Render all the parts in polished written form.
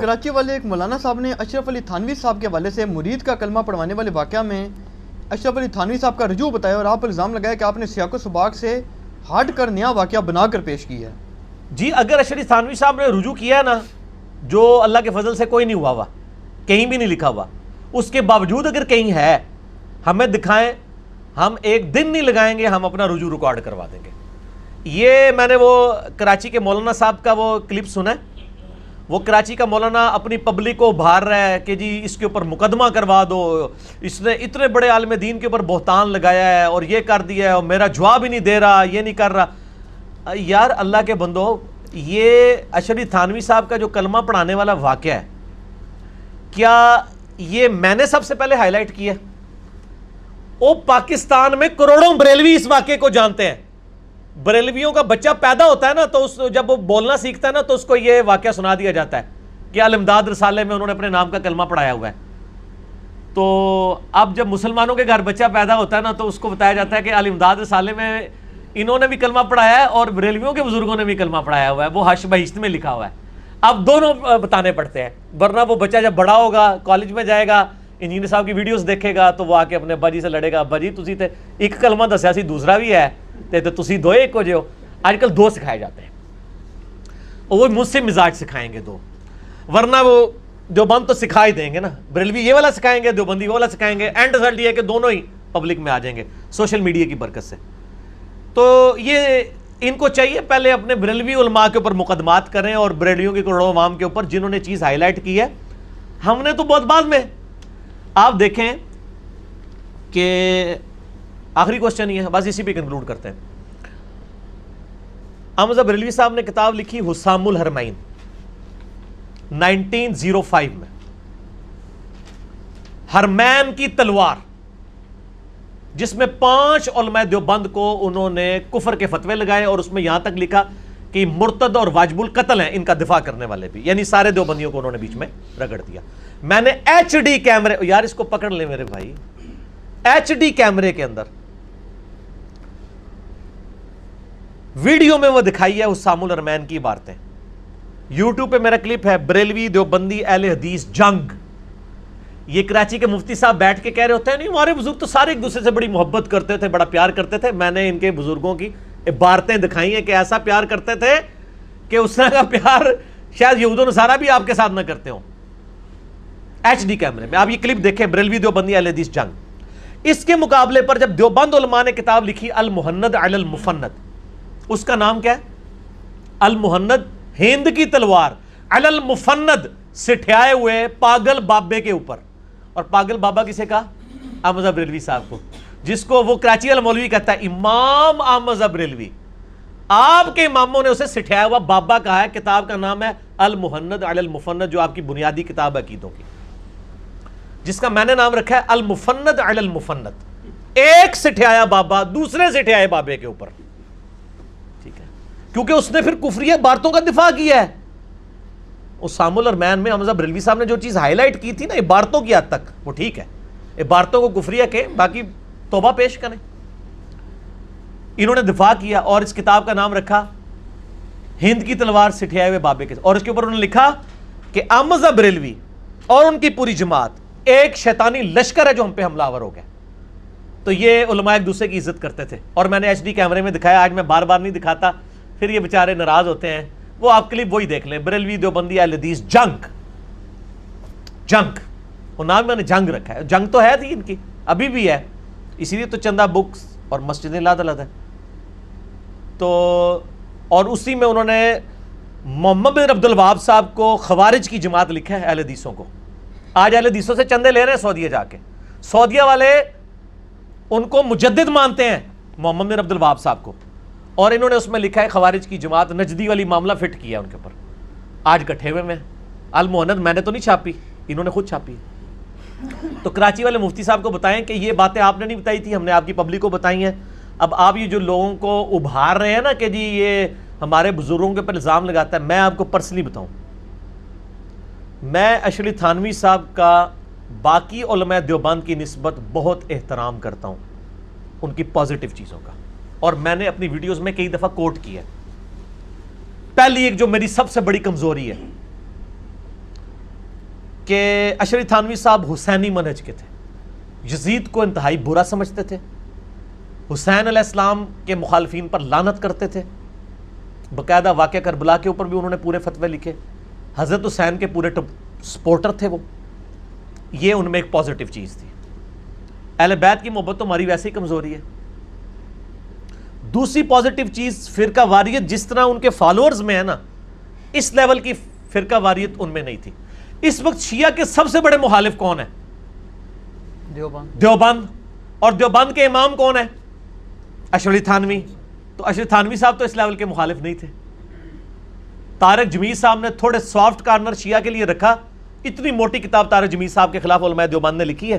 کراچی والے ایک مولانا صاحب نے اشرف علی تھانوی صاحب کے حوالے سے مرید کا کلمہ پڑھوانے والے واقعہ میں اشرف علی تھانوی صاحب کا رجوع بتایا اور آپ الزام لگایا کہ آپ نے سیاق و سباق سے ہٹ کر نیا واقعہ بنا کر پیش کیا ہے. جی اگر اشرف علی تھانوی صاحب نے رجوع کیا ہے نا، جو اللہ کے فضل سے کوئی نہیں ہوا کہیں بھی نہیں لکھا ہوا، اس کے باوجود اگر کہیں ہے ہمیں دکھائیں، ہم ایک دن نہیں لگائیں گے، ہم اپنا رجوع ریکارڈ کروا دیں گے. یہ میں نے وہ کراچی کے مولانا صاحب کا وہ کلپ سنا ہے. وہ کراچی کا مولانا اپنی پبلک کو ابھار رہا ہے کہ جی اس کے اوپر مقدمہ کروا دو، اس نے اتنے بڑے عالم دین کے اوپر بہتان لگایا ہے اور یہ کر دیا ہے اور میرا جواب ہی نہیں دے رہا، یہ نہیں کر رہا. یار اللہ کے بندو، یہ اشرف علی تھانوی صاحب کا جو کلمہ پڑھانے والا واقعہ ہے، کیا یہ میں نے سب سے پہلے ہائی لائٹ کیا؟ وہ پاکستان میں کروڑوں بریلوی اس واقعے کو جانتے ہیں. بریلویوں کا بچہ پیدا ہوتا ہے نا، تو جب وہ بولنا سیکھتا ہے نا تو اس کو یہ واقعہ سنا دیا جاتا ہے کہ الامداد رسالے میں انہوں نے اپنے نام کا کلمہ پڑھایا ہوا ہے. تو اب جب مسلمانوں کے گھر بچہ پیدا ہوتا ہے نا تو اس کو بتایا جاتا ہے کہ الامداد رسالے میں انہوں نے بھی کلمہ پڑھایا ہے اور بریلویوں کے بزرگوں نے بھی کلمہ پڑھایا ہوا ہے، وہ حش بہشت میں لکھا ہوا ہے. اب دونوں بتانے پڑتے ہیں، ورنہ وہ بچہ جب بڑا ہوگا، کالج میں جائے گا، انجینئر صاحب کی ویڈیوز دیکھے گا تو وہ آ کے اپنے ابا جی سے لڑے گا، ابا جی تسی تے ایک کلمہ دسیا سی دوسرا بھی ہے تے تسی دو ایک ہو جاؤ. آج کل دو سکھائے جاتے ہیں اور وہ مجھ سے مزاج سکھائیں گے دو، ورنہ وہ دیوبند تو سکھا ہی دیں گے نا. بریلوی یہ والا سکھائیں گے، دیوبندی وہ والا سکھائیں گے، اینڈ رزلٹ یہ ہے کہ دونوں ہی پبلک میں آ جائیں گے سوشل میڈیا کی برکت سے. تو یہ ان کو چاہیے پہلے اپنے بریلوی علماء کے اوپر مقدمات کریں اور بریلویوں کے کروڑوں عوام کے اوپر جنہوں نے چیز ہائی لائٹ کی ہے. ہم نے تو بہت بعد میں. آپ دیکھیں کہ آخری کوسچن یہ ہے، بس اسی پہ کنکلوڈ کرتے ہیں. احمد بریلوی صاحب نے کتاب لکھی حسام الحرمین 1905 میں، حرمین کی تلوار، جس میں 5 علماء دیوبند کو انہوں نے کفر کے فتوے لگائے اور اس میں یہاں تک لکھا کہ مرتد اور واجب القتل ہیں ان کا دفاع کرنے والے بھی، یعنی سارے دیوبندیوں کو انہوں نے بیچ میں رگڑ دیا. میں نے ایچ ڈی کیمرے، یار اس کو پکڑ لیں میرے بھائی، ایچ ڈی کیمرے کے اندر ویڈیو میں وہ دکھائی ہے حسام الحرمین کی عبارتیں. یوٹیوب پہ میرا کلپ ہے، بریلوی دیوبندی اہل حدیث جنگ. یہ کراچی کے مفتی صاحب بیٹھ کے کہہ رہے ہوتے ہیں نہیں ہمارے بزرگ تو سارے ایک دوسرے سے بڑی محبت کرتے تھے، بڑا پیار کرتے تھے. میں نے ان کے بزرگوں کی عبارتیں دکھائی ہیں کہ ایسا پیار کرتے تھے کہ اس طرح کا پیار شاید یہود و نصارہ بھی آپ کے ساتھ نہ کرتے ہوں. ایچ ڈی کیمرے میں آپ یہ کلپ دیکھیں، بریلوی دیوبندی اہل حدیث جنگ. اس کے مقابلے پر جب دیوبند علماء نے کتاب لکھی المحند علی المفند، اس کا نام کیا ہے؟ المحند ہند کی تلوار علی المفند، سٹھیائے ہوئے پاگل بابے کے اوپر. اور پاگل بابا کسے کہا؟ احمد بریلوی صاحب کو، جس کو وہ کراچی والا مولوی کہتا ہے امام احمد بریلوی. آپ کے اماموں نے اسے سٹھیایا ہوا بابا کہا ہے. کتاب کا نام ہے المحند علی المفند، جو آپ کی بنیادی کتاب ہے عقیدوں کی، جس کا میں نے نام رکھا ہے المفند علی المفند. ایک سٹھیایا بابا دوسرے سٹھیائے بابے کے اوپر، ٹھیک ہے، کیونکہ اس نے پھر کفری عبارتوں کا دفاع کیا ہے. حسام الحرمین میں حمزہ بریلوی صاحب نے جو چیز ہائی لائٹ کی تھی نا عبارتوں کی حد تک، وہ ٹھیک ہے، عبارتوں کو کفریہ کہ باقی توبہ پیش کریں. انہوں نے دفاع کیا اور اس کتاب کا نام رکھا ہند کی تلوار سٹھیائے ہوئے بابے کے، اور اس کے اوپر انہوں نے لکھا کہ احمد بریلوی اور ان کی پوری جماعت ایک شیطانی لشکر ہے جو ہم پہ حملہ آور ہو گیا. تو یہ علماء ایک دوسرے کی عزت کرتے تھے اور میں نے ایچ ڈی کیمرے میں دکھایا. آج میں بار بار نہیں دکھاتا، پھر یہ بیچارے ناراض ہوتے ہیں. وہ آپ کلپ وہی دیکھ لیں، بریلوی دیوبندی اہل حدیث جنگ. جنگ وہ نام میں نے جنگ رکھا ہے، جنگ تو ہے تھی ان کی، ابھی بھی ہے، اسی لیے تو چندہ بکس اور مسجد لاد ہے. تو اور اسی میں انہوں نے محمد بن عبد الوہاب صاحب کو خوارج کی جماعت لکھا ہے اہل حدیثوں کو. آج اہل حدیثوں سے چندے لے رہے ہیں سعودیہ جا کے. سعودیہ والے ان کو مجدد مانتے ہیں محمد بن عبد الوہاب صاحب کو، اور انہوں نے اس میں لکھا ہے خوارج کی جماعت، نجدی والی معاملہ فٹ کیا ان کے اوپر. آج کٹھے ہوئے میں المحند میں نے تو نہیں چھاپی، انہوں نے خود چھاپی. تو کراچی والے مفتی صاحب کو بتائیں کہ یہ باتیں آپ نے نہیں بتائی تھی، ہم نے آپ کی پبلک کو بتائی ہیں. اب آپ یہ جو لوگوں کو ابھار رہے ہیں نا کہ جی یہ ہمارے بزرگوں کے پر الزام لگاتا ہے، میں آپ کو پرسنلی بتاؤں، میں اشرف علی تھانوی صاحب کا باقی علماء دیوبند کی نسبت بہت احترام کرتا ہوں، ان کی پازیٹیو چیزوں کا، اور میں نے اپنی ویڈیوز میں کئی دفعہ کوٹ کیا ہے. پہلی ایک جو میری سب سے بڑی کمزوری ہے، کہ اشرف تھانوی صاحب حسینی منہج کے تھے، یزید کو انتہائی برا سمجھتے تھے، حسین علیہ السلام کے مخالفین پر لعنت کرتے تھے، باقاعدہ واقعہ کربلا کے اوپر بھی انہوں نے پورے فتوے لکھے، حضرت حسین کے پورے سپورٹر تھے وہ. یہ ان میں ایک پازیٹیو چیز تھی. اہل بیت کی محبت تو ہماری ویسے ہی کمزوری ہے. دوسری پازیٹیو چیز فرقہ واریت جس طرح ان کے فالوورز میں ہے نا، اس لیول کی فرقہ واریت ان میں نہیں تھی. اس وقت شیعہ کے سب سے بڑے مخالف کون ہیں؟ دیوبند. اور دیوبند کے امام کون ہیں؟ اشرف علی تھانوی. تو اشرف تھانوی صاحب تو اس لیول کے مخالف نہیں تھے. طارق جمیل صاحب نے تھوڑے سافٹ کارنر شیعہ کے لیے رکھا. اتنی موٹی کتاب طارق جمیل صاحب کے خلاف علماء دیوبند نے لکھی ہے،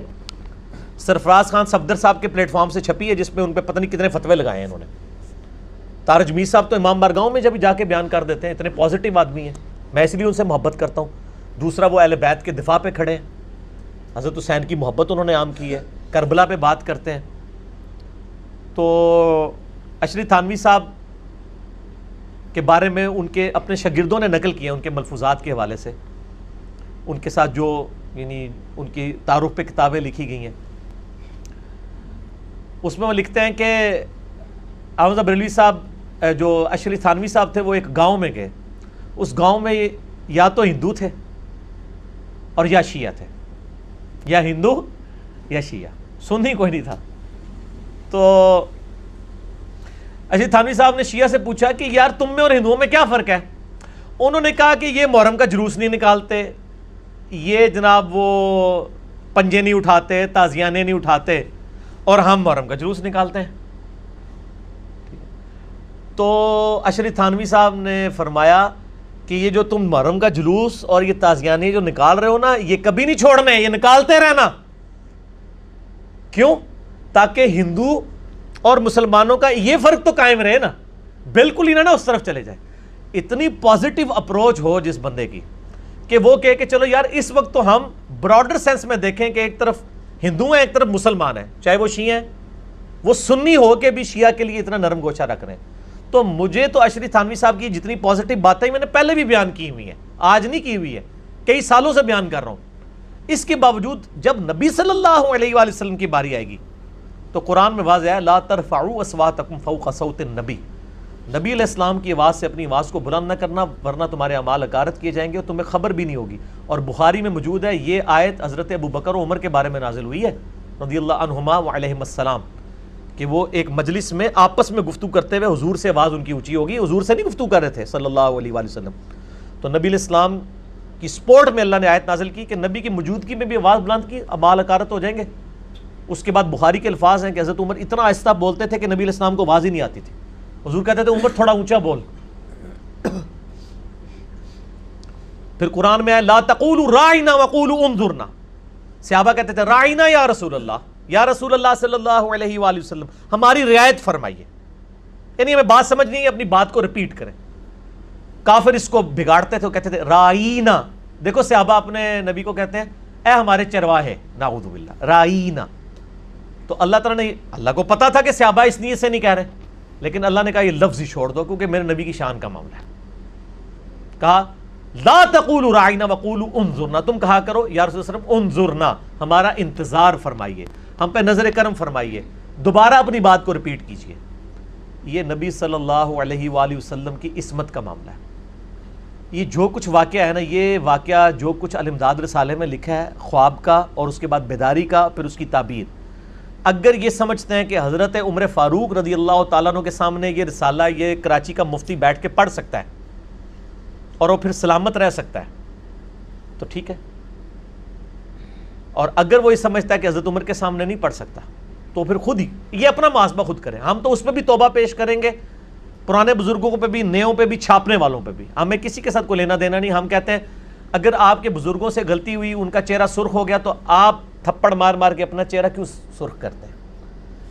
سرفراز خان صفدر صاحب کے پلیٹ فارم سے چھپی ہے، جس میں ان پہ پتہ نہیں کتنے فتوے لگائے ہیں انہوں نے. طارق جمیل صاحب تو امام بارگاہوں میں جب جا کے بیان کر دیتے ہیں، اتنے پازیٹیو آدمی ہیں، میں اس لیے ان سے محبت کرتا ہوں. دوسرا وہ اہل بیت کے دفاع پہ کھڑے ہیں، حضرت حسین کی محبت انہوں نے عام کی ہے، کربلا پہ بات کرتے ہیں. تو اشرف تھانوی صاحب کے بارے میں ان کے اپنے شاگردوں نے نقل کیا ان کے ملفوظات کے حوالے سے، ان کے ساتھ جو یعنی ان کی تعارف پہ کتابیں لکھی گئی ہیں. اس میں وہ لکھتے ہیں کہ احمد بریلوی صاحب جو اشرف تھانوی صاحب تھے وہ ایک گاؤں میں گئے. اس گاؤں میں یا تو ہندو تھے اور یا شیعہ تھے، یا ہندو یا شیعہ، سنی کوئی نہیں تھا. تو اشرف تھانوی صاحب نے شیعہ سے پوچھا کہ یار تم میں اور ہندوؤں میں کیا فرق ہے؟ انہوں نے کہا کہ یہ محرم کا جلوس نہیں نکالتے، یہ جناب وہ پنجے نہیں اٹھاتے، تازیانے نہیں اٹھاتے، اور ہم محرم کا جلوس نکالتے ہیں. تو اشرف تھانوی صاحب نے فرمایا کہ یہ جو تم محرم کا جلوس اور یہ تازیانے جو نکال رہے ہو نا، یہ کبھی نہیں چھوڑنے، یہ نکالتے رہنا. کیوں؟ تاکہ ہندو اور مسلمانوں کا یہ فرق تو قائم رہے نا، بالکل ہی نہ اس طرف چلے جائے. اتنی پازیٹیو اپروچ ہو جس بندے کی کہ وہ کہے کہ چلو یار اس وقت تو ہم براڈر سینس میں دیکھیں کہ ایک طرف ہندو ہیں ایک طرف مسلمان ہیں، چاہے وہ شیعہ ہیں، وہ سنی ہو کے بھی شیعہ کے لیے اتنا نرم گوشہ رکھ رہے ہیں. تو مجھے تو اشرف تھانوی صاحب کی جتنی پازیٹیو باتیں میں نے پہلے بھی بیان کی ہوئی ہیں، آج نہیں کی ہوئی ہے، کئی سالوں سے بیان کر رہا ہوں. اس کے باوجود جب نبی صلی اللہ علیہ وآلہ وسلم کی باری آئے گی تو قرآن میں واضح ہے لا ترفعوا اصواتکم فوق صوت النبی، نبی علیہ السلام کی آواز سے اپنی آواز کو بلند نہ کرنا ورنہ تمہارے اعمال اکارت کیے جائیں گے اور تمہیں خبر بھی نہیں ہوگی. اور بخاری میں موجود ہے یہ آیت حضرت ابو بکر و عمر کے بارے میں نازل ہوئی ہے رضی اللہ عنہما وعلیہم السلام، کہ وہ ایک مجلس میں آپس میں گفتگو کرتے ہوئے حضور سے آواز ان کی اونچی ہوگی، حضور سے نہیں گفتگو کر رہے تھے صلی اللہ علیہ وآلہ وسلم. تو نبی علیہ السلام کی سپورٹ میں اللہ نے آیت نازل کی کہ نبی کی موجودگی میں بھی آواز بلند کی، اعمال اکارت ہو جائیں گے. اس کے بعد بخاری کے الفاظ ہیں کہ حضرت عمر اتنا آہستہ بولتے تھے کہ نبی علیہ السلام کو آواز ہی نہیں آتی تھی. حضور کہتے تھے عمر تھوڑا اونچا بول. پھر قرآن میں ہے لا تقولوا راعنا وقولوا انظرنا، صحابہ کہتے تھے راعنا یا رسول اللہ، یا رسول اللہ صلی اللہ علیہ وآلہ وسلم ہماری رعایت فرمائیے، یعنی ہمیں بات سمجھ نہیں ہے اپنی بات کو ریپیٹ کریں. کافر اس کو بگاڑتے تھے، وہ کہتے تھے رائینا. دیکھو صحابہ اپنے نبی کو کہتے ہیں اے ہمارے چرواہے، نعوذ باللہ، رائینا. تو اللہ تعالیٰ نے، اللہ کو پتا تھا کہ صحابہ اس نیت سے نہیں کہہ رہے، لیکن اللہ نے کہا یہ لفظ ہی چھوڑ دو کیونکہ میرے نبی کی شان کا معاملہ ہے. کہا لا تقولوا راعنا وقولوا انظرنا، تم کہا کرو یا رسول اللہ صلی اللہ علیہ وسلم انظرنا، ہمارا انتظار فرمائیے، ہم پہ نظر کرم فرمائیے، دوبارہ اپنی بات کو ریپیٹ کیجئے. یہ نبی صلی اللہ علیہ وآلہ وسلم کی عصمت کا معاملہ ہے. یہ جو کچھ واقعہ ہے نا، یہ واقعہ جو کچھ الامداد رسالے میں لکھا ہے خواب کا اور اس کے بعد بیداری کا پھر اس کی تعبیر، اگر یہ سمجھتے ہیں کہ حضرت عمر فاروق رضی اللہ تعالیٰ عنہ کے سامنے یہ رسالہ یہ کراچی کا مفتی بیٹھ کے پڑھ سکتا ہے اور وہ پھر سلامت رہ سکتا ہے تو ٹھیک ہے، اور اگر وہ یہ سمجھتا ہے کہ حضرت عمر کے سامنے نہیں پڑھ سکتا تو پھر خود ہی یہ اپنا محاسبہ خود کریں. ہم تو اس پہ بھی توبہ پیش کریں گے، پرانے بزرگوں پہ بھی، نیوں پہ بھی، چھاپنے والوں پہ بھی. ہمیں کسی کے ساتھ کوئی لینا دینا نہیں. ہم کہتے ہیں اگر آپ کے بزرگوں سے غلطی ہوئی، ان کا چہرہ سرخ ہو گیا تو آپ تھپڑ مار مار کے اپنا چہرہ کیوں سرخ کرتے ہیں؟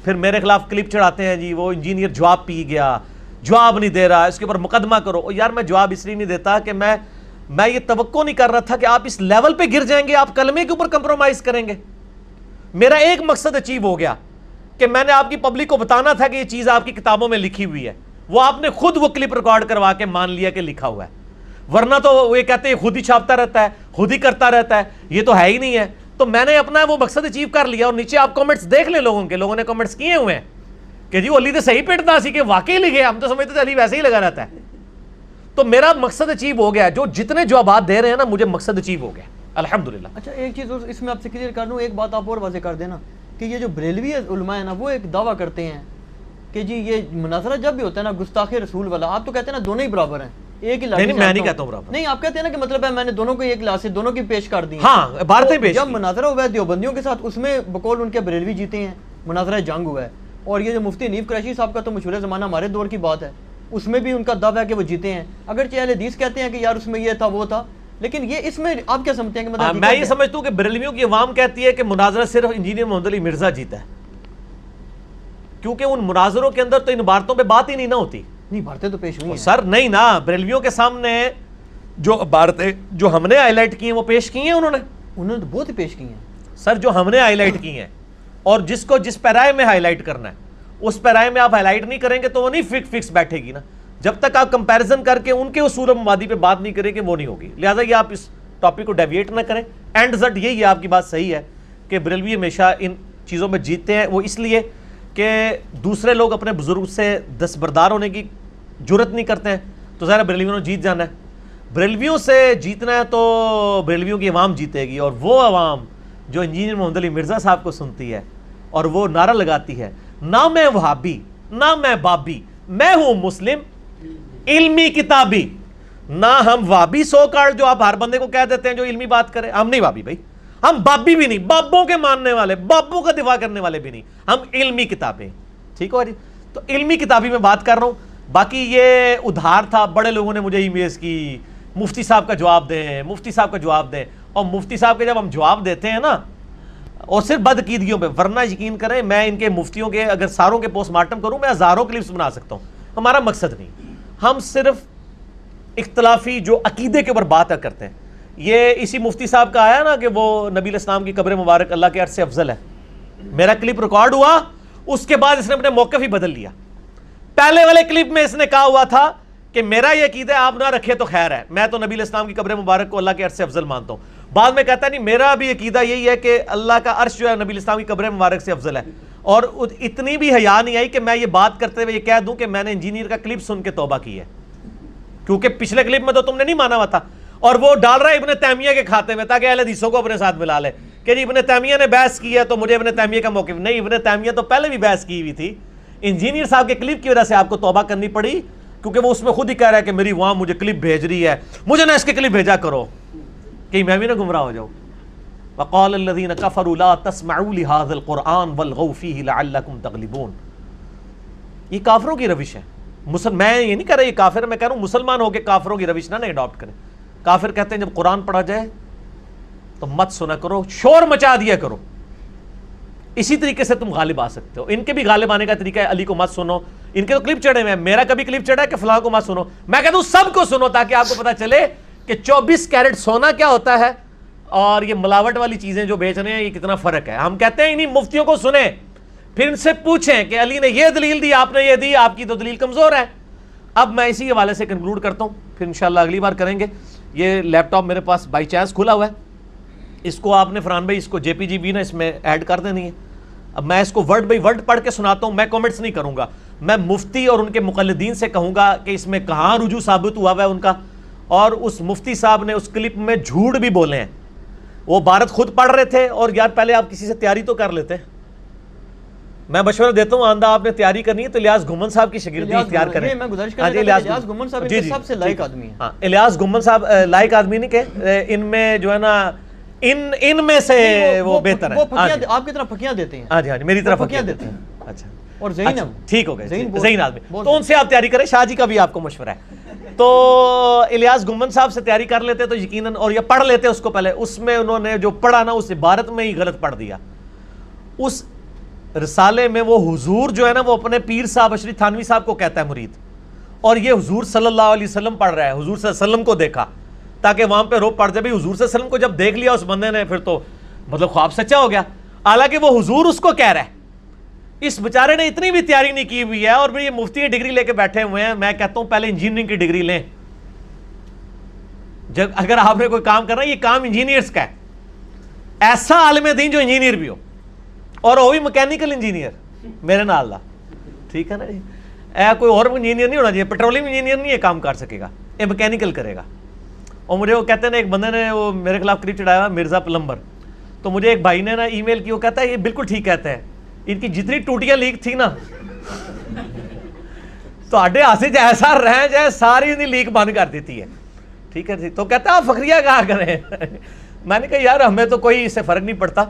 پھر میرے خلاف کلپ چڑھاتے ہیں جی وہ انجینئر جواب پی گیا، جواب نہیں دے رہا، اس کے اوپر مقدمہ کرو. یار میں جواب اس لیے نہیں دیتا کہ میں یہ توقع نہیں کر رہا تھا کہ آپ اس لیول پہ گر جائیں گے، آپ کلمے کے اوپر کمپرومائز کریں گے. میرا ایک مقصد اچیو ہو گیا کہ میں نے آپ کی پبلک کو بتانا تھا کہ یہ چیز آپ کی کتابوں میں لکھی ہوئی ہے، وہ آپ نے خود وہ کلپ ریکارڈ کروا کے مان لیا کہ لکھا ہوا ہے. ورنہ تو وہ یہ کہتے ہیں خود ہی چھاپتا رہتا ہے، خود ہی کرتا رہتا ہے, یہ تو ہے ہی نہیں ہے. تو میں نے اپنا وہ مقصد اچیو کر لیا. اور نیچے آپ کمنٹس دیکھ لیں لوگوں نے کمنٹس کیے ہوئے ہیں کہ جی وہ علی تو صحیح پٹتا سی کہ واقعی لکھے, ہم تو سمجھتے تھے علی ویسے ہی لگا رہتا ہے. تو میرا مقصد اچیو ہو گیا, جو جتنے جوابات دے رہے ہیں نا مجھے مقصد اچیو ہو گیا الحمدللہ. اچھا ایک چیز اور اس میں آپ سے کلیئر کر دوں, ایک بات آپ اور واضح کر دینا کہ یہ جو بریلوی علماء ہیں نا وہ ایک دعویٰ کرتے ہیں کہ جی یہ مناظرہ جب بھی ہوتا ہے نا گستاخ رسول والا, آپ تو کہتے ہیں نا دونوں ہی برابر ہیں, ایک ہی لاٹھی. نہیں میں نہیں کہتا ہوں برابر. نہیں آپ کہتے ہیں نا کہ مطلب ہے میں نے دونوں کو ایک لاسے دونوں کی پیش کر دی. ہاں بارتیں پیش. جب مناظرہ ہوا ہے دیوبندیوں کے ساتھ اس میں بقول ان کے بریلوی جیتے ہیں, مناظرہ جنگ ہوا ہے. اور یہ جو مفتی حنیف قریشی صاحب کا تو مشہور زمانہ ہمارے دور کی بات ہے, اس میں بھی ان کا دعویٰ ہے کہ وہ جیتے ہیں. اگرچہ اہل حدیث کہتے ہیں کہ یار اس میں یہ تھا وہ تھا, لیکن یہ اس میں آپ کیا سمجھتے ہیں کہ مطلب میں یہ سمجھتا ہوں کہ بریلویوں کی عوام کہتی ہے کہ مناظرہ صرف انجینئر محمد علی مرزا جیتا ہے, کیونکہ ان مناظروں کے اندر تو ان عبارتوں پہ بات ہی نہیں نہ ہوتی. نہیں باتیں تو پیش ہوئی ہیں سر, نہیں نا, بریلویوں کے سامنے جو عبارتیں جو ہم نے ہائی لائٹ کی ہیں وہ پیش کی ہیں انہوں نے تو بہت ہی پیش کی ہیں سر, جو ہم نے ہائی لائٹ کی ہیں. اور جس کو جس پیرائے میں ہائی لائٹ کرنا ہے اس پیرائے میں آپ ہائی لائٹ نہیں کریں گے تو وہ نہیں فکس بیٹھے گی نا. جب تک آپ کمپیریزن کر کے ان کے اصول و مبادی پہ بات نہیں کریں گے وہ نہیں ہوگی. لہٰذا یہ آپ اس ٹاپک کو ڈیویٹ نہ کریں. اینڈ رزلٹ یہی ہے, آپ کی بات صحیح ہے کہ بریلوی ہمیشہ ان چیزوں میں جیتتے ہیں. وہ اس لیے کہ دوسرے لوگ اپنے بزرگ سے دستبردار ہونے کی جرت نہیں کرتے ہیں, تو ظاہر بریلویوں نے جیت جانا ہے. بریلویوں سے جیتنا ہے تو بریلویوں کی عوام جیتے گی, اور وہ عوام جو انجینئر محمد علی مرزا صاحب کو سنتی ہے اور وہ نعرہ لگاتی ہے نہ میں وہابی نہ میں بابی, میں ہوں مسلم علمی کتابی. نہ ہم وابی سو کارڈ جو آپ ہر بندے کو کہہ دیتے ہیں جو علمی بات کرے, ہم نہیں وابی بھائی, ہم بابی بھی نہیں, بابوں کے ماننے والے, بابوں کا دفاع کرنے والے بھی نہیں, ہم علمی کتابیں. ٹھیک ہو جی, تو علمی کتابی میں بات کر رہا ہوں. باقی یہ ادھار تھا, بڑے لوگوں نے مجھے ای میلز کی مفتی صاحب کا جواب دیں, مفتی صاحب کا جواب دیں. اور مفتی صاحب کے جب ہم جواب دیتے ہیں نا, اور صرف بدعقیدگیوں پہ, ورنہ یقین کریں میں ان کے مفتیوں کے اگر ساروں کے پوسٹ مارٹم کروں میں ہزاروں کلپس بنا سکتا ہوں. ہمارا مقصد نہیں, ہم صرف اختلافی جو عقیدے کے اوپر بات کرتے ہیں. یہ اسی مفتی صاحب کا آیا نا کہ وہ نبی علیہ السلام کی قبر مبارک اللہ کے عرش سے افضل ہے. میرا کلپ ریکارڈ ہوا, اس کے بعد اس نے اپنے موقف ہی بدل لیا. پہلے والے کلپ میں اس نے کہا ہوا تھا کہ میرا یہ عقیدہ آپ نہ رکھے تو خیر ہے, میں تو نبی علیہ السلام کی قبر مبارک کو اللہ کے عرش سے افضل مانتا ہوں. بعد میں کہتا ہے نہیں, میرا بھی عقیدہ یہی ہے کہ اللہ کا عرش جو ہے نبی علیہ السلام کی قبر مبارک سے افضل ہے. اور اتنی بھی حیا نہیں آئی کہ میں یہ بات کرتے ہوئے یہ کہہ دوں کہ میں نے انجینئر کا کلپ سن کے توبہ کی ہے, کیونکہ پچھلے کلپ میں تو تم نے نہیں مانا ہوا تھا. اور وہ ڈال رہا ہے ابن تیمیہ کے کھاتے میں تاکہ اہل حدیثوں کو اپنے ساتھ ملا لے کہ جی ابن تیمیہ نے بحث کی ہے تو مجھے ابن تیمیہ کا موقف نہیں. ابن تیمیہ تو پہلے بھی بحث کی ہوئی تھی, انجینئر صاحب کے کلپ کی وجہ سے آپ کو توبہ کرنی پڑی, کیونکہ وہ اس میں خود ہی کہہ رہا ہے کہ میری وہاں مجھے کلپ بھیج رہی ہے, مجھے نہ اس کے کلپ بھیجا کرو کہ میں بھی نہ گمراہ ہو جاؤں. وقال الذين كفروا لا تسمعوا لهذا القرآن والغوا فيه لعلكم تغلبون. یہ کافروں کی روش ہے. میں یہ نہیں کہہ رہا یہ کافر, میں کہہ رہا ہوں مسلمان ہو کے کافروں کی روش نہ اڈاپٹ کریں. کافر کہتے ہیں جب قرآن پڑھا جائے تو مت سنا کرو, شور مچا دیا کرو, اسی طریقے سے تم غالب آ سکتے ہو. ان کے بھی غالب آنے کا طریقہ ہے علی کو مت سنو, ان کے تو کلپ چڑھے ہوئے ہیں, میرا کبھی کلپ چڑھا ہے کہ فلاں کو مت سنو. میں کہتا ہوں سب کو سنو تاکہ آپ کو پتا چلے کہ 24 کیرٹ سونا کیا ہوتا ہے اور یہ ملاوٹ والی چیزیں جو بیچ رہے ہیں یہ کتنا فرق ہے. ہم کہتے ہیں انہیں مفتیوں کو سنیں, پھر ان سے پوچھیں کہ علی نے یہ دلیل دی, آپ نے یہ دی, آپ کی تو دلیل کمزور ہے. اب میں اسی حوالے سے کنکلوڈ کرتا ہوں, پھر انشاءاللہ اگلی بار کریں گے. یہ لیپ ٹاپ میرے پاس بائی چانس کھلا ہوا ہے, اس کو آپ نے فرحان بھائی اس کو جے پی جی بھی نا اس میں ایڈ کر دینی ہے. اب میں اس کو ورڈ بائی ورڈ پڑھ کے سناتا ہوں, میں کامنٹس نہیں کروں گا, میں مفتی اور ان کے مقلدین سے کہوں گا کہ اس میں کہاں رجوع ثابت ہوا ہے ان کا. اور اس مفتی صاحب نے اس کلپ میں جھوٹ بھی بولے ہیں. وہ عبارت خود پڑھ رہے تھے, اور یار پہلے آپ کسی سے تیاری تو کر لیتے. میں مشورہ دیتا ہوں آندہ آپ نے تیاری کرنی ہے تو الیاس گھمن صاحب کی شاگردی اختیار کریں. میں گزارش کرتا ہوں الیاس گھمن صاحب ان سب سے لائق آدمی ہیں. ہاں الیاس گھمن صاحب لائق آدمی نہیں کہ ان میں جو ہے نا ان میں سے وہ بہتر ہے. آپ کی طرف پھکیاں دیتے ہیں. ہاں جی, ہاں جی, میری طرف پھکیاں دیتے ہیں. اچھا, اور ذہین ٹھیک ہو گئے, ذہین آدمی, تو ان سے آپ تیاری کریں. شاہ جی کا بھی آپ کو مشورہ ہے. تو الیاس گھمن صاحب سے تیاری کر لیتے تو یقیناً, اور یہ پڑھ لیتے اس کو پہلے, اس میں انہوں نے جو پڑھا نا اس عبارت میں ہی غلط پڑھ دیا. اس رسالے میں وہ حضور جو ہے نا وہ اپنے پیر صاحب اشری تھانوی صاحب کو کہتا ہے مرید, اور یہ حضور صلی اللہ علیہ وسلم پڑھ رہا ہے, حضور صلی اللہ علیہ وسلم کو دیکھا تاکہ وہاں پہ روپ پڑ جائے. بھی حضور صلی اللہ علیہ وسلم کو جب دیکھ لیا اس بندے نے پھر تو مطلب خواب سچا ہو گیا, حالانکہ وہ حضور اس کو کہہ رہا ہے. اس بیچارے نے اتنی بھی تیاری نہیں کی ہوئی ہے, اور پھر یہ مفتی کی ڈگری لے کے بیٹھے ہوئے ہیں. میں کہتا ہوں پہلے انجینئرنگ کی ڈگری لیں, جب اگر آپ نے کوئی کام کرنا ہے، یہ کام انجینئرز کا ہے. ایسا عالم دین جو انجینئر بھی ہو، اور وہ بھی مکینیکل انجینئر میرے نال دا، ٹھیک ہے نا جی. کوئی اور انجینئر نہیں ہونا چاہیے، پیٹرولیم انجینئر نہیں یہ کام کر سکے گا، یہ مکینیکل کرے گا. اور مجھے وہ کہتے ہیں نا، ایک بندے نے وہ میرے خلاف کلپ چڑھایا مرزا پلمبر، تو مجھے ایک بھائی نے نا ای میل کی، وہ کہتا ہے یہ بالکل ٹھیک کہتے ہیں، ان کی جتنی ٹوٹیاں لیک تھی نا تو آڈے ہاتھ سے ایسا رہ جائے ساری انہیں لیک بند کر دیتی ہے. ٹھیک ہے جی. تو کہتا ہے آپ فخریہ کہا کریں. میں نے کہا یار ہمیں تو کوئی اس سے فرق نہیں پڑتا،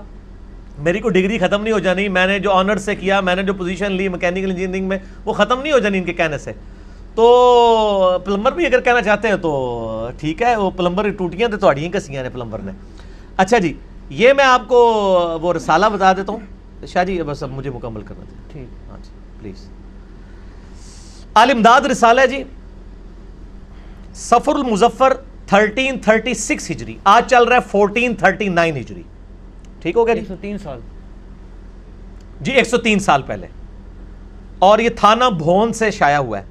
میری کوئی ڈگری ختم نہیں ہو جانی، میں نے جو آنر سے کیا، میں نے جو پوزیشن لی میکینیکل انجینئرنگ میں، وہ ختم نہیں ہو جانی ان کے کہنے سے. تو پلمبر بھی اگر کہنا چاہتے ہیں تو ٹھیک ہے، وہ پلمبر ٹوٹیاں تو تھوڑی ہی کسیاں نے پلمبر نے. اچھا جی، یہ میں آپ کو وہ رسالہ بتا دیتا ہوں. شاہ جی بس اب مجھے مکمل کرنا تھا. ٹھیک، ہاں جی پلیز. الامداد رسالہ جی، صفر المظفر 1336 ہجری، آج چل رہا ہے 1439 ہجری. ٹھیک ہو گیا جی؟ 103 سال جی، 103 سال پہلے. اور یہ تھانہ بھون سے شائع ہوا ہے.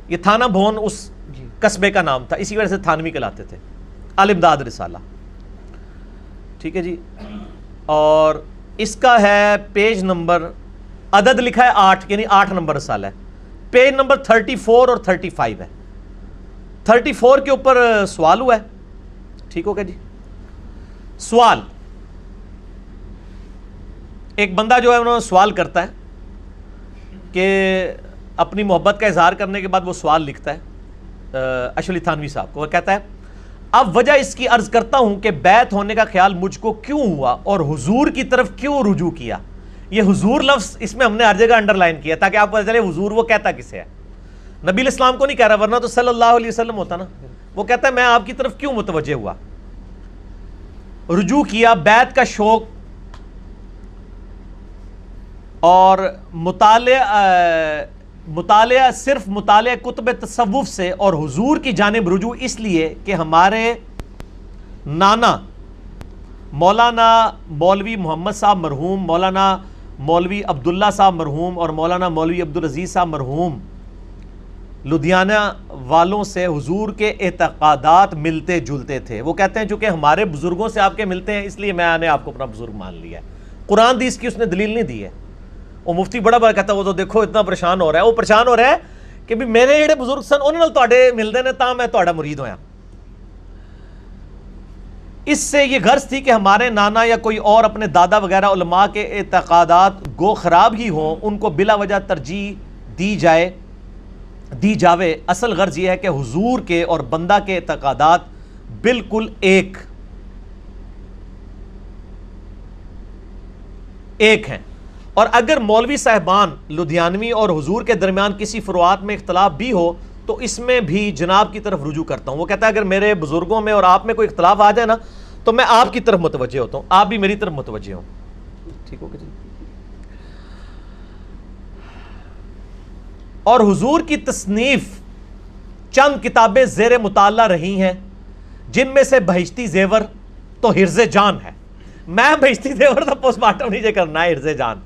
یہ تھانہ بھون اس قصبے کا نام تھا، اسی وجہ سے تھانوی کہلاتے تھے. الامداد رسالہ، ٹھیک ہے جی. اور اس کا ہے پیج نمبر، عدد لکھا ہے 8، یعنی 8 نمبر رسالہ ہے. پیج نمبر 34 اور 35 ہے. 34 کے اوپر سوال ہوا ہے. ٹھیک ہو گیا جی. سوال، ایک بندہ جو ہے انہوں نے سوال کرتا ہے کہ اپنی محبت کا اظہار کرنے کے بعد وہ سوال لکھتا ہے اشرف علی تھانوی صاحب کو. وہ کہتا ہے اب وجہ اس کی عرض کرتا ہوں کہ بیعت ہونے کا خیال مجھ کو کیوں ہوا اور حضور کی طرف کیوں رجوع کیا. یہ حضور لفظ اس میں ہم نے ہر جگہ انڈر لائن کیا تاکہ آپ کو پتہ چلے حضور وہ کہتا کسے ہے. نبی علیہ السلام کو نہیں کہہ رہا، ورنہ تو صلی اللہ علیہ وسلم ہوتا نا. وہ کہتا ہے میں آپ کی طرف کیوں متوجہ ہوا، رجوع کیا. بیعت کا شوق اور مطالعہ صرف مطالعہ کتب تصوف سے اور حضور کی جانب رجوع اس لیے کہ ہمارے نانا مولانا مولوی محمد صاحب مرحوم، مولانا مولوی عبداللہ صاحب مرحوم اور مولانا مولوی عبدالعزیز صاحب مرحوم لدھیانہ والوں سے حضور کے اعتقادات ملتے جلتے تھے. وہ کہتے ہیں چونکہ ہمارے بزرگوں سے آپ کے ملتے ہیں اس لیے میں نے آپ کو اپنا بزرگ مان لیا ہے. قرآن حدیث کی اس نے دلیل نہیں دی ہے. وہ مفتی بڑا بڑا کہتا ہے وہ تو دیکھو اتنا پریشان ہو رہا ہے. وہ پریشان ہو رہا ہے کہ بھی میرے جڑے بزرگ سن انہوں نے تواڈے ملدے نے تاں میں تواڈا مرید ہویا. اس سے یہ غرض تھی کہ ہمارے نانا یا کوئی اور اپنے دادا وغیرہ علماء کے اعتقادات گو خراب ہی ہوں ان کو بلا وجہ ترجیح دی جاوے. اصل غرض یہ ہے کہ حضور کے اور بندہ کے اعتقادات بالکل ایک ہیں، اور اگر مولوی صاحبان لدھیانوی اور حضور کے درمیان کسی فروعات میں اختلاف بھی ہو تو اس میں بھی جناب کی طرف رجوع کرتا ہوں. وہ کہتا ہے اگر میرے بزرگوں میں اور آپ میں کوئی اختلاف آ جائے نا تو میں آپ کی طرف متوجہ ہوتا ہوں، آپ بھی میری طرف متوجہ ہوں. ٹھیک ہوگا جی. اور حضور کی تصنیف چند کتابیں زیر مطالعہ رہی ہیں جن میں سے بہشتی زیور تو حرز جان ہے. میں بہشتی زیور تو پوسٹ مارٹم نیچے کرنا ہے، حرز جان.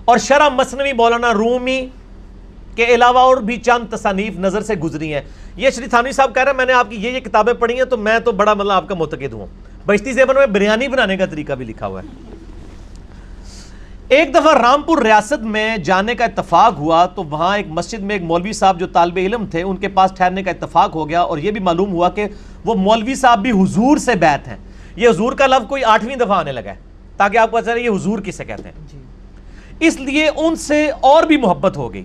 اور شرح مثنوی مولانا رومی کے علاوہ اور بھی چند تصانیف نظر سے گزری ہیں. یہ شریف تھانوی صاحب کہہ رہے ہیں میں نے آپ کی یہ کتابیں پڑھی ہیں تو میں تو بڑا مطلب آپ کا معتقد ہوں. بہشتی زیور میں بریانی بنانے کا طریقہ بھی لکھا ہوا ہے. ایک دفعہ رامپور ریاست میں جانے کا اتفاق ہوا تو وہاں ایک مسجد میں ایک مولوی صاحب جو طالب علم تھے ان کے پاس ٹھہرنے کا اتفاق ہو گیا اور یہ بھی معلوم ہوا کہ وہ مولوی صاحب بھی حضور سے بیعت ہیں. یہ حضور کا لفظ کوئی 8ویں دفعہ آنے لگا ہے تاکہ آپ کو پتہ چلے یہ حضور کسے کہتے ہیں. اس لیے ان سے اور بھی محبت ہو گئی.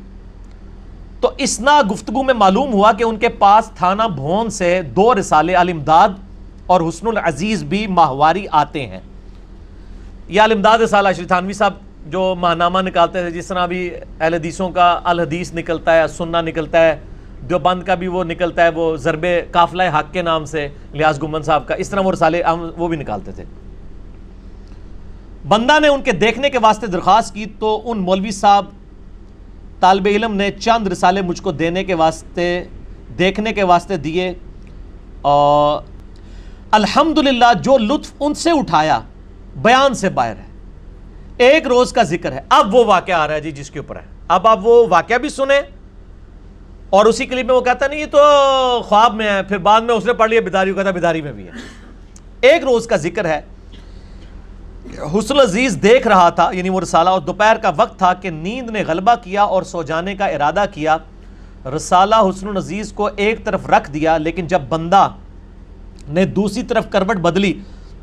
تو اسنا گفتگو میں معلوم ہوا کہ ان کے پاس تھانہ بھون سے 2 رسالے الامداد اور حسن العزیز بھی ماہواری آتے ہیں. یہ الامداد رسالہ شریف تھانوی صاحب جو ماہنامہ نکالتے تھے، جس طرح بھی اہل حدیثوں کا الحدیث نکلتا ہے، سنہ نکلتا ہے، دیوبند کا بھی وہ نکلتا ہے، وہ ضرب قافلہ حق کے نام سے لیاس گمن صاحب کا، اس طرح وہ رسالے وہ بھی نکالتے تھے. بندہ نے ان کے دیکھنے کے واسطے درخواست کی تو ان مولوی صاحب طالب علم نے چند رسالے مجھ کو دیکھنے کے واسطے دیے. اور الحمدللہ جو لطف ان سے اٹھایا بیان سے باہر ہے. ایک روز کا ذکر ہے. اب وہ واقعہ آ رہا ہے جی جس کے اوپر ہے. اب آپ وہ واقعہ بھی سنیں اور اسی کلپ میں وہ کہتا نہیں یہ تو خواب میں ہے، پھر بعد میں اس نے پڑھ لیا بیداری، کہتا بیداری میں بھی ہے۔ ایک روز کا ذکر ہے، حسن عزیز دیکھ رہا تھا، یعنی وہ رسالہ، اور دوپہر کا وقت تھا کہ نیند نے غلبہ کیا اور سو جانے کا ارادہ کیا۔ رسالہ حسن عزیز کو ایک طرف رکھ دیا، لیکن جب بندہ نے دوسری طرف کروٹ بدلی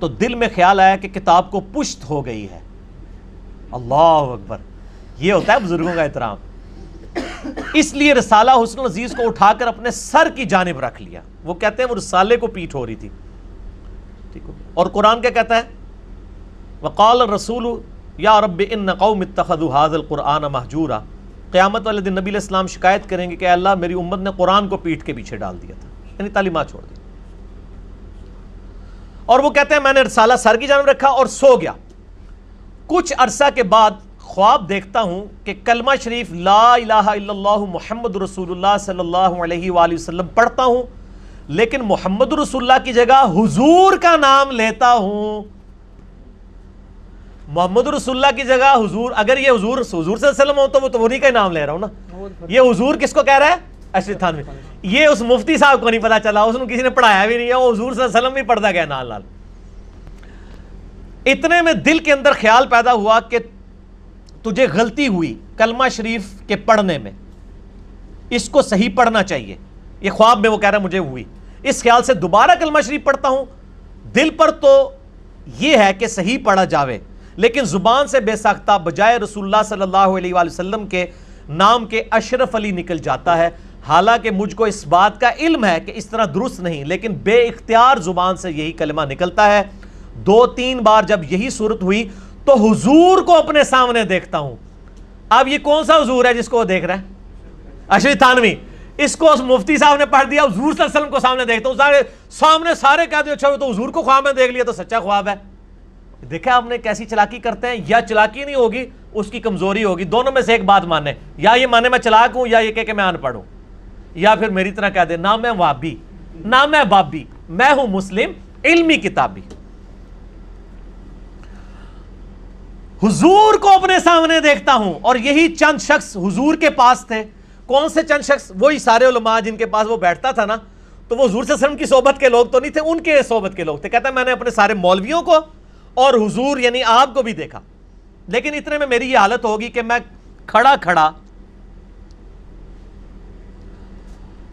تو دل میں خیال آیا کہ کتاب کو پشت ہو گئی ہے۔ اللہ اکبر، یہ ہوتا ہے بزرگوں کا احترام۔ اس لیے رسالہ حسن عزیز کو اٹھا کر اپنے سر کی جانب رکھ لیا۔ وہ کہتے ہیں وہ رسالے کو پیٹ ہو رہی تھی، ٹھیک ہو۔ اور قرآن کیا کہتا ہے؟ وقال الرسول یا رب ان قوم اتخذوا هذا القرآن مہجورا۔ قیامت والے دن نبی علیہ السلام شکایت کریں گے کہ اے اللہ میری امت نے قرآن کو پیٹ کے پیچھے ڈال دیا تھا، یعنی تعلیمات چھوڑ دی۔ اور وہ کہتے ہیں میں نے رسالہ سر کی جانب رکھا اور سو گیا۔ کچھ عرصہ کے بعد خواب دیکھتا ہوں کہ کلمہ شریف لا الہ الا اللہ محمد رسول اللہ صلی اللہ علیہ وآلہ وسلم پڑھتا ہوں، لیکن محمد رسول اللہ کی جگہ حضور کا نام لیتا ہوں۔ محمد رسول اللہ کی جگہ حضور، اگر یہ حضور صلی اللہ علیہ وسلم ہو تو وہ تو انہی کا نام لے رہا ہوں نا۔ یہ حضور کس کو کہہ رہا ہے؟ اشرف تھانوی۔ یہ اس مفتی صاحب کو نہیں پتا چلا، اس نے کسی نے پڑھایا بھی نہیں ہے، وہ حضور صلی اللہ علیہ وسلم بھی پڑھتا گیا نال نال۔ اتنے میں دل کے اندر خیال پیدا ہوا کہ تجھے غلطی ہوئی کلمہ شریف کے پڑھنے میں، اس کو صحیح پڑھنا چاہیے۔ یہ خواب میں وہ کہہ رہا ہے مجھے ہوئی، اس خیال سے دوبارہ کلمہ شریف پڑھتا ہوں۔ دل پر تو یہ ہے کہ صحیح پڑھا جاوے، لیکن زبان سے بے ساختہ بجائے رسول اللہ صلی اللہ علیہ وآلہ وسلم کے نام کے اشرف علی نکل جاتا ہے۔ حالانکہ مجھ کو اس بات کا علم ہے کہ اس طرح درست نہیں، لیکن بے اختیار زبان سے یہی کلمہ نکلتا ہے۔ 2-3 بار جب یہی صورت ہوئی تو حضور کو اپنے سامنے دیکھتا ہوں۔ اب یہ کون سا حضور ہے جس کو وہ دیکھ رہا ہے؟ اشرف تھانوی۔ اس کو اس مفتی صاحب نے پڑھ دیا، حضور صلی اللہ علیہ وسلم کو سامنے دیکھتا ہوں، سامنے سارے کہتے ہیں اچھا وہ تو حضور کو خواب میں دیکھ لیا تو سچا خواب ہے۔ دیکھا آپ نے کیسی چلاکی کرتے ہیں؟ یا چلاکی نہیں ہوگی، اس کی کمزوری ہوگی، دونوں میں سے ایک بات مانے، یا یہ مانے میں چلاک ہوں، یا یہ کہ میں ان پڑھ ہوں، یا پھر میری طرح کہہ دے نہ میں وابی نہ میں بابی، میں ہوں مسلم علمی کتابی۔ حضور کو اپنے سامنے دیکھتا ہوں، اور یہی چند شخص حضور کے پاس تھے۔ کون سے چند شخص؟ وہی سارے علماء جن کے پاس وہ بیٹھتا تھا نا، تو وہ حضور صلی اللہ علیہ وسلم کی صحبت کے لوگ تو نہیں تھے، ان کے صحبت کے لوگ تھے۔ کہتا ہے میں نے اپنے سارے مولویوں کو اور حضور یعنی آپ کو بھی دیکھا، لیکن اتنے میں میری یہ حالت ہوگی کہ میں کھڑا کھڑا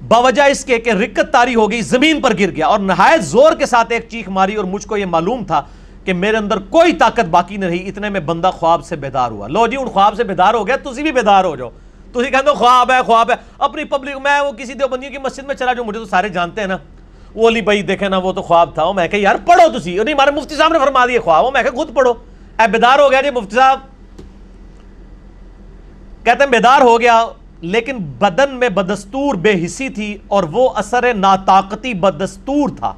باوجہ اس کے کہ رکت طاری ہو گئی زمین پر گر گیا، اور نہایت زور کے ساتھ ایک چیخ ماری، اور مجھ کو یہ معلوم تھا کہ میرے اندر کوئی طاقت باقی نہیں رہی۔ اتنے میں بندہ خواب سے بیدار ہوا۔ لو جی، ان خواب سے بیدار ہو گیا، تسی بھی بیدار ہو جاؤ۔ تسی کہتے ہو خواب ہے خواب ہے، اپنی پبلک، میں وہ کسی دیوبندیوں کی مسجد میں چلا جاؤں، مجھے تو سارے جانتے ہیں نا، وہ علی بھائی دیکھے نا وہ تو خواب تھا۔ میں کہ یار پڑھو تسی، نہیں ہمارے مفتی صاحب نے فرما دیا خواب، میں کہ خود پڑھو۔ اے بیدار ہو گیا جی مفتی صاحب؟ کہتے ہیں بیدار ہو گیا، لیکن بدن میں بدستور بے حسی تھی، اور وہ اثر ناطاقتی بدستور تھا،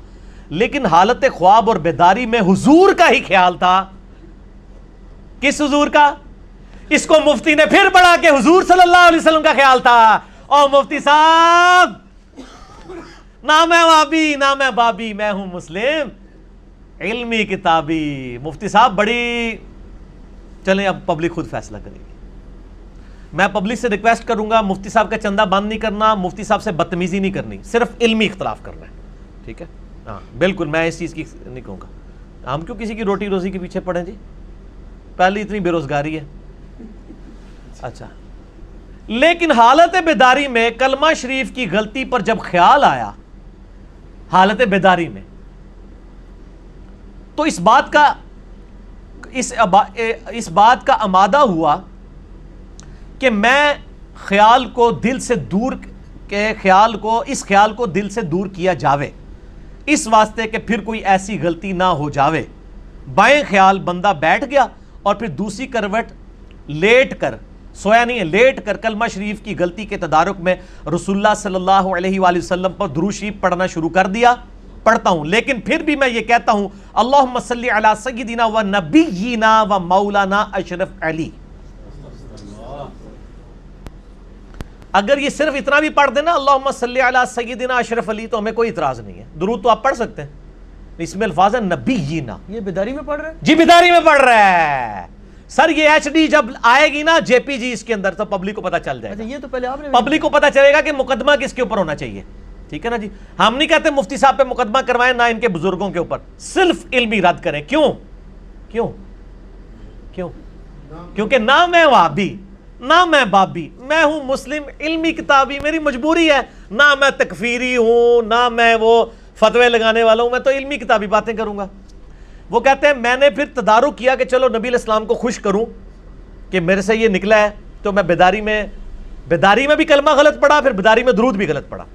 لیکن حالت خواب اور بیداری میں حضور کا ہی خیال تھا۔ کس حضور کا؟ اس کو مفتی نے پھر پڑھا کہ حضور صلی اللہ علیہ وسلم کا خیال تھا۔ اور مفتی صاحب نہ میں وابی نہ میں بابی، میں ہوں مسلم علمی کتابی۔ مفتی صاحب بڑی، چلیں اب پبلک خود فیصلہ کرے گی۔ میں پبلک سے ریکویسٹ کروں گا مفتی صاحب کا چندہ بند نہیں کرنا، مفتی صاحب سے بدتمیزی نہیں کرنی، صرف علمی اختلاف کرنا ہے، ٹھیک ہے؟ ہاں بالکل، میں اس چیز کی نہیں کہوں گا۔ ہم کیوں کسی کی روٹی روزی کے پیچھے پڑیں جی؟ پہلی اتنی بے روزگاری ہے۔ اچھا، لیکن حالت بیداری میں کلمہ شریف کی غلطی پر جب خیال آیا، حالت بیداری میں، تو اس بات کا آمادہ ہوا کہ میں خیال کو دل سے دور اس خیال کو دل سے دور کیا جاوے، اس واسطے کہ پھر کوئی ایسی غلطی نہ ہو جاوے۔ بائیں خیال بندہ بیٹھ گیا، اور پھر دوسری کروٹ لیٹ کر، سویا نہیں ہے، لیٹ کر کلمہ شریف کی غلطی کے تدارک میں رسول اللہ صلی اللہ علیہ وآلہ وسلم پر درود شریف پڑھنا شروع کر دیا۔ پڑھتا ہوں، لیکن پھر بھی میں یہ کہتا ہوں اللہم صلی علی سیدنا و نبینا و مولانا اشرف علی۔ اگر یہ صرف اتنا بھی پڑھ دینا اللہم صلی علی سیدنا اشرف علی، تو ہمیں کوئی اعتراض نہیں ہے، درود تو آپ پڑھ سکتے ہیں، اس میں الفاظ ہے نبینا۔ یہ بیداری میں پڑھ رہے ہیں؟ جی بیداری میں پڑھ رہا ہے، سر یہ ایچ ڈی جب آئے گی نا جے پی جی اس کے اندر تو پبلک کو پتا چل جائے گا. اچھا یہ تو پہلے آپ نے پبلک کو پتا چلے گا کہ مقدمہ کس کے اوپر ہونا چاہیے. ٹھیک ہے نا جی. ہم نہیں کہتے مفتی صاحب پہ مقدمہ کروائیں نہ ان کے بزرگوں کے اوپر, صرف علمی رد کریں. کیوں کیوں کیوں کیونکہ نہ میں وہابی نہ میں بابی, میں ہوں مسلم علمی کتابی, میری مجبوری ہے. نہ میں تکفیری ہوں نہ میں وہ فتوے لگانے والا ہوں, میں تو علمی کتابی باتیں کروں گا. وہ کہتے ہیں میں نے پھر تدارک کیا کہ چلو نبی علیہ السلام کو خوش کروں کہ میرے سے یہ نکلا ہے, تو میں بیداری میں بھی کلمہ غلط پڑھا, پھر بیداری میں درود بھی غلط پڑھا.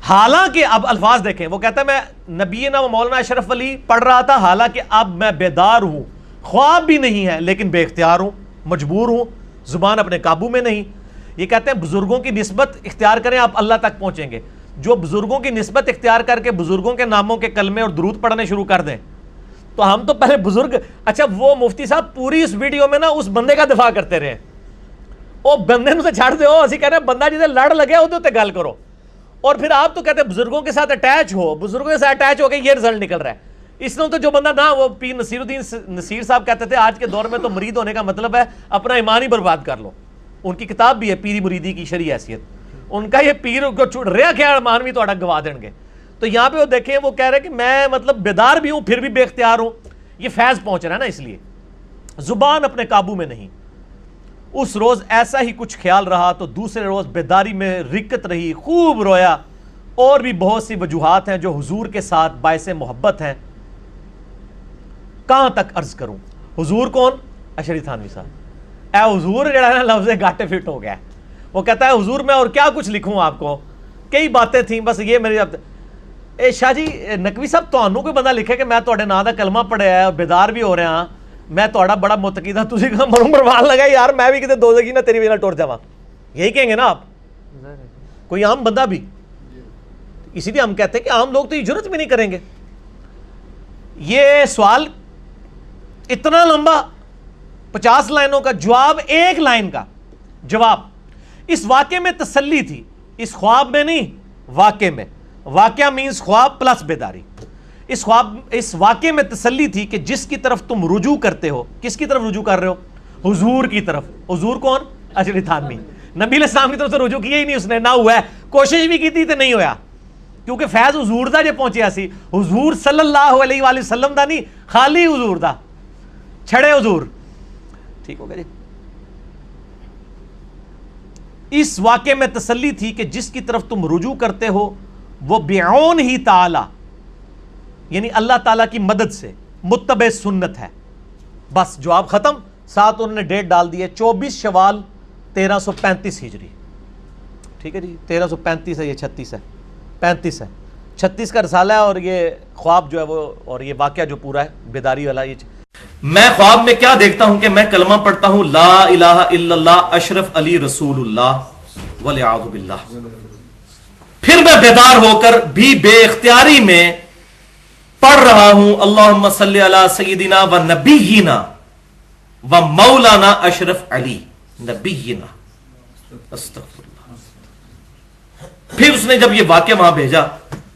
حالانکہ اب الفاظ دیکھیں, وہ کہتا ہے میں نبینا و مولانا اشرف علی پڑھ رہا تھا, حالانکہ اب میں بیدار ہوں, خواب بھی نہیں ہے لیکن بے اختیار ہوں, مجبور ہوں, زبان اپنے قابو میں نہیں. یہ کہتے ہیں بزرگوں کی نسبت اختیار کریں آپ اللہ تک پہنچیں گے. جو بزرگوں کی نسبت اختیار کر کے بزرگوں کے ناموں کے کلمے اور درود پڑھنے شروع کر دیں تو ہم تو پہلے بزرگ. اچھا وہ مفتی صاحب پوری اس ویڈیو میں نا اس بندے کا دفاع کرتے رہے, وہ بندے سے چھڑ دو, اسی کہہ رہے ہیں بندہ جسے لڑ لگے وہ گل کرو, اور پھر آپ تو کہتے ہیں بزرگوں کے ساتھ اٹیچ ہو, بزرگوں کے ساتھ اٹیچ ہو کے یہ رزلٹ نکل رہا ہے. اس نے تو جو بندہ نہ, وہ پیر نصیر الدین نصیر صاحب کہتے تھے آج کے دور میں تو مرید ہونے کا مطلب ہے اپنا ایمان ہی برباد کر لو. ان کی کتاب بھی ہے پیری مریدی کی شرعی حیثیت, ان کا یہ پیر کو چھوڑ رہا کیا مانوی تو گوا دیں گے. تو یہاں پہ وہ دیکھیں وہ کہہ رہے کہ میں مطلب بیدار بھی ہوں پھر بھی بے اختیار ہوں. یہ فیض پہنچ رہا ہے نا, اس لیے زبان اپنے قابو میں نہیں. اس روز ایسا ہی کچھ خیال رہا تو دوسرے روز بیداری میں رکت رہی, خوب رویا. اور بھی بہت سی وجوہات ہیں جو حضور کے ساتھ باعث محبت ہیں. کہاں تک عرض کروں. حضور کون؟ اشری تھانوی صاحب. اے حضور جڑا نا لفظ گاٹے فٹ ہو گیا. وہ کہتا ہے حضور میں اور کیا کچھ لکھوں آپ کو, کئی باتیں تھیں بس یہ میری. اے شاہ جی نقوی صاحب تانوں کوئی بندہ لکھے کہ میں تواڈے نام دا کلمہ پڑھیا ہے بیدار بھی ہو رہا ہاں, میں تواڈا بڑا متقی ہاں, تسی کہاں مروں پروان لگا یار میں بھی کتے دوزخی نہ تیری وجہ ٹر جاواں, یہی کہیں گے نا آپ, کوئی عام بندہ بھی. اسی لیے ہم کہتے ہیں کہ عام لوگ تو یہ جرت بھی نہیں کریں گے. یہ سوال اتنا لمبا 50 لائنوں کا جواب, ایک لائن کا جواب. اس واقعے میں تسلی تھی, اس خواب میں نہیں, واقعے میں. واقعہ مینز خواب پلس بیداری. اس واقعے میں تسلی تھی کہ جس کی طرف تم رجوع کرتے ہو, کس کی طرف رجوع کر رہے ہو؟ حضور کی طرف. حضور کون؟ اشری تھانوی. نبی علیہ السلام کی طرف سے رجوع کیا ہی نہیں اس نے, نہ ہوا ہے, کوشش بھی کی تھی تو نہیں ہویا, کیونکہ فیض حضور دا جو پہنچیا سی. حضور صلی اللہ علیہ وآلہ وسلم دا نہیں, خالی حضور دا, چھڑے حضور. ٹھیک ہو گیا جی. اس واقعے میں تسلی تھی کہ جس کی طرف تم رجوع کرتے ہو وہ بعون ہی تعالی, یعنی اللہ تعالیٰ کی مدد سے متبع سنت ہے. بس جواب ختم. ساتھ انہوں نے ڈیٹ ڈال دی ہے 24 شوال 1335 ہجری. ٹھیک ہے جی, 1335 ہے, یہ 36 ہے, 35 ہے, 36 کا رسالہ ہے. اور یہ خواب جو ہے وہ, اور یہ واقعہ جو پورا ہے بیداری والا, یہ میں خواب میں کیا دیکھتا ہوں کہ میں کلمہ پڑھتا ہوں لا الہ الا اللہ اشرف علی رسول اللہ والعیاذ باللہ. پھر میں بیدار ہو کر بھی بے اختیاری میں پڑھ رہا ہوں اللہم صلی علی سیدنا و نبینا و مولانا اشرف علی نبینا. استغفر اللہ. پھر اس نے جب یہ واقعہ وہاں بھیجا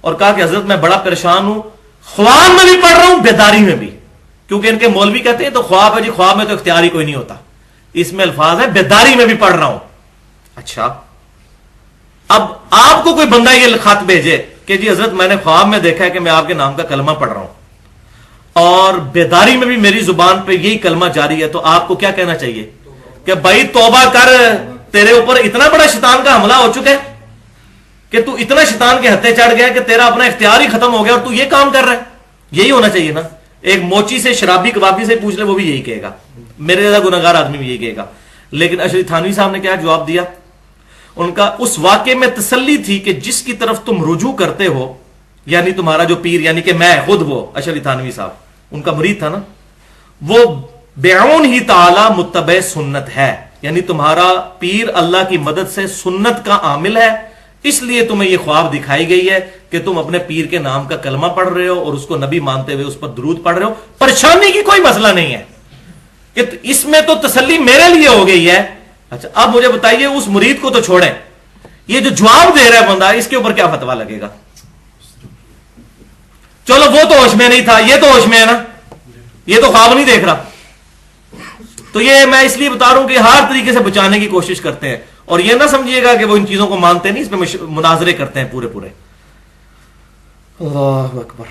اور کہا کہ حضرت میں بڑا پریشان ہوں, خواب میں بھی پڑھ رہا ہوں بیداری میں بھی, کیونکہ ان کے مولوی کہتے ہیں تو خواب ہے جی, خواب میں تو اختیاری کوئی نہیں ہوتا, اس میں الفاظ ہے بیداری میں بھی پڑھ رہا ہوں. اچھا اب آپ کو کوئی بندہ یہ خط بھیجے کہ جی حضرت میں نے خواب میں دیکھا ہے کہ میں آپ کے نام کا کلمہ پڑھ رہا ہوں اور بیداری میں بھی میری زبان پہ یہی کلمہ جاری ہے, تو آپ کو کیا کہنا چاہیے کہ بھائی توبہ کر, تیرے اوپر اتنا بڑا شیطان کا حملہ ہو چکا ہے کہ تو اتنا شیطان کے ہتھے چڑھ گیا کہ تیرا اپنا اختیار ہی ختم ہو گیا اور تو یہ کام کر رہا ہے. یہی ہونا چاہیے نا. ایک موچی سے شرابی کبابی سے پوچھ لے وہ بھی یہی کہے گا, میرے جیسا گناہگار آدمی بھی یہی کہے گا. لیکن اشری تھانوی صاحب نے کیا جواب دیا؟ ان کا اس واقعے میں تسلی تھی کہ جس کی طرف تم رجوع کرتے ہو, یعنی تمہارا جو پیر, یعنی کہ میں خود, وہ اشری تھانوی صاحب ان کا مرید تھا نا, وہ بعون ہی تعالی متبع سنت ہے, یعنی تمہارا پیر اللہ کی مدد سے سنت کا عامل ہے. اس لیے تمہیں یہ خواب دکھائی گئی ہے کہ تم اپنے پیر کے نام کا کلمہ پڑھ رہے ہو اور اس کو نبی مانتے ہوئے اس پر درود پڑھ رہے ہو. پریشانی کی کوئی مسئلہ نہیں ہے, کہ اس میں تو تسلی میرے لیے ہو گئی ہے. اچھا اب مجھے بتائیے اس مرید کو تو چھوڑیں, یہ جو جواب دے رہا ہے بندہ, اس کے اوپر کیا فتویٰ لگے گا؟ چلو وہ تو ہوش میں نہیں تھا, یہ تو ہوش میں ہے نا, یہ تو خواب نہیں دیکھ رہا, تو یہ میں اس لیے بتا رہا ہوں کہ ہر طریقے سے بچانے کی کوشش کرتے ہیں، اور یہ نہ سمجھیے گا کہ وہ ان چیزوں کو مانتے نہیں، اس پہ مناظرے کرتے ہیں پورے. اللہ اکبر،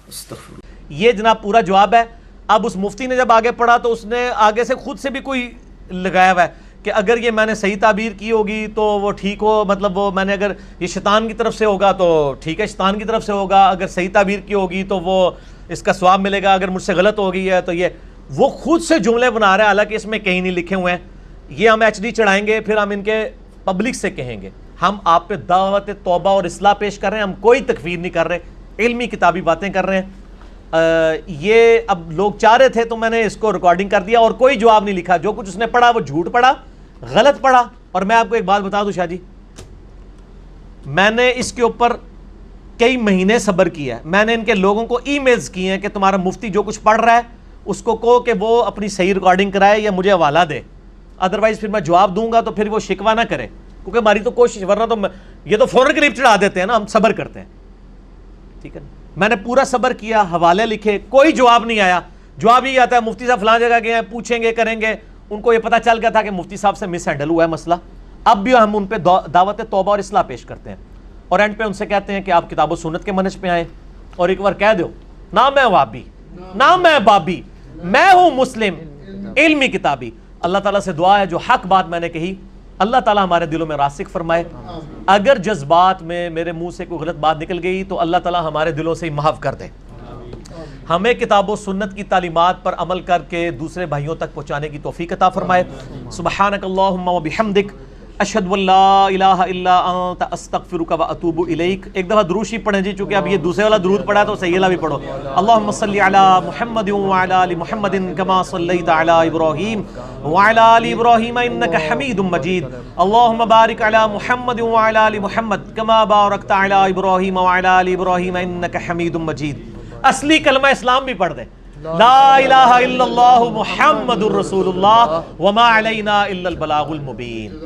استغفر. یہ جناب پورا جواب ہے. اب اس مفتی نے جب آگے پڑھا تو اس نے آگے سے خود سے بھی کوئی لگایا ہوا ہے کہ اگر یہ میں نے صحیح تعبیر کی ہوگی تو وہ ٹھیک ہو، مطلب وہ میں نے اگر یہ شیطان کی طرف سے ہوگا تو ٹھیک ہے، شیطان کی طرف سے ہوگا، اگر صحیح تعبیر کی ہوگی تو وہ اس کا ثواب ملے گا، اگر مجھ سے غلط ہو گئی ہے تو یہ وہ خود سے جملے بنا رہا ہے، حالانکہ اس میں کہیں نہیں لکھے ہوئے ہیں. یہ ہم ایچ ڈی چڑھائیں گے، پھر ہم ان کے پبلک سے کہیں گے. ہم آپ پہ دعوت توبہ اور اصلاح پیش کر رہے ہیں، ہم کوئی تکفیر نہیں کر رہے، علمی کتابی باتیں کر رہے ہیں. یہ اب لوگ چاہ رہے تھے تو میں نے اس کو ریکارڈنگ کر دیا، اور کوئی جواب نہیں لکھا. جو کچھ اس نے پڑھا وہ جھوٹ پڑھا، غلط پڑھا. اور میں آپ کو ایک بات بتا دوں شاہ جی، میں نے اس کے اوپر کئی مہینے صبر کیا ہے. میں نے ان کے لوگوں کو ای میلز کیے ہیں کہ تمہارا مفتی جو کچھ پڑھ رہا ہے اس کو کہو کہ وہ اپنی صحیح ریکارڈنگ کرائے یا مجھے حوالہ دے، ادروائز پھر میں جواب دوں گا تو پھر وہ شکوہ نہ کرے، کیونکہ ہماری تو کوشش، ورنہ تو یہ تو فوراً کلپ چڑھا دیتے ہیں نا. ہم صبر کرتے ہیں، ٹھیک ہے. میں نے پورا صبر کیا، حوالے لکھے، کوئی جواب نہیں آیا. جواب یہ آتا ہے مفتی صاحب فلاں جگہ گئے ہیں، پوچھیں گے کریں گے. ان کو یہ پتہ چل گیا تھا کہ مفتی صاحب سے مس ہینڈل ہوا ہے مسئلہ. اب بھی ہم ان پہ دعوت توبہ اور اصلاح پیش کرتے ہیں، اور اینڈ پہ ان سے کہتے ہیں کہ آپ کتاب و سنت کے منہج پہ آئیں. اور ایک بار کہہ دو، نہ میں وہابی، نہ میں بابی، میں ہوں مسلم علمی کتابی. اللہ تعالیٰ سے دعا ہے جو حق بات میں نے کہی اللہ تعالیٰ ہمارے دلوں میں راسخ فرمائے. اگر جذبات میں میرے منہ سے کوئی غلط بات نکل گئی تو اللہ تعالیٰ ہمارے دلوں سے محو کر دے. ہمیں کتاب و سنت کی تعلیمات پر عمل کر کے دوسرے بھائیوں تک پہنچانے کی توفیق عطا فرمائے. سبحانک اللہم و بحمدک، اشہد ان لا الہ الا انت، استغفرک و اتوب الیک. ایک دفعہ درود شریف پڑھیں جی، چونکہ اب یہ دوسرے والا درود پڑھا تو صحیح والا بھی پڑھو. اللہم صلی علی محمد وعلی آل محمد کما صلیت علی ابراہیم وعلی آل ابراہیم انک حمید مجید. اللہم بارک علی محمد وعلی آل محمد کما بارکت علی ابراہیم وعلی آل ابراہیم انک حمید مجید. اصلی کلمہ اسلام بھی پڑھ دیں، لا الہ الا اللہ محمد الرسول اللہ وما علینا الا البلاغ المبین.